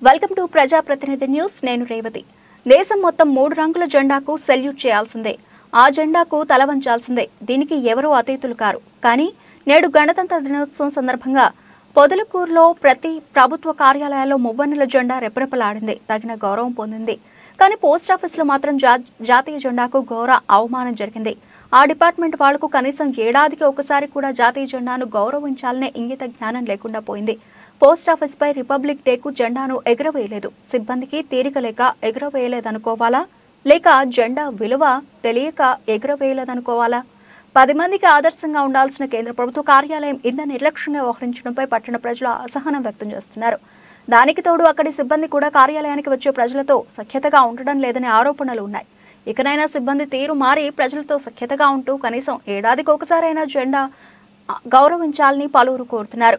Welcome to ప్రజాప్రతినిధి news. నేను రేవతి. దేశం మొత్తం 3 రంగుల జెండాకు సెల్యూట్ చేయాల్సిందే, ఆ జెండాకు తలవంచాల్సిందే. దీనికి ఎవరూ అతీతులు కారు. కానీ నేడు గణతంత్ర దినోత్సవం సందర్భంగా పొదలకూరులో ప్రతి ప్రభుత్వ కార్యాలయాల్లో మువ్వన్నెల జెండా రెపరెపలాడింది, తగిన గౌరవం పొందింది. కానీ పోస్టాఫీసులో మాత్రం జాతీయ జెండాకు ఘోర అవమానం జరిగింది. ఆ డిపార్ట్మెంట్ వాళ్లకు కనీసం ఏడాదికి ఒకసారి కూడా జాతీయ జెండాను గౌరవించాలనే ఇంగిత జ్ఞానం లేకుండా పోయింది. పోస్టాఫీస్పై రిపబ్లిక్ డేకు జెండాను ఎగురవేయలేదు. సిబ్బందికి తీరిక లేక ఎగురవేయలేదనుకోవాలా, లేక జెండా విలువ తెలియక ఎగురవేయలేదనుకోవాలా? 10 మందికి ఆదర్శంగా ఉండాల్సిన కేంద్ర ప్రభుత్వ కార్యాలయం ఇంత నిర్లక్ష్యంగా వ్యవహరించడంపై పట్టణ ప్రజలు అసహనం వ్యక్తం చేస్తున్నారు. దానికి తోడు అక్కడి సిబ్బంది కూడా కార్యాలయానికి వచ్చే ప్రజలతో సఖ్యతగా ఉండడం లేదనే ఆరోపణలు ఉన్నాయి. ఇకనైనా సిబ్బంది తీరు మారి ప్రజలతో సఖ్యతగా ఉంటూ కనీసం ఏడాదికి ఒకసారైనా జెండా గౌరవించాలని పలువురు కోరుతున్నారు.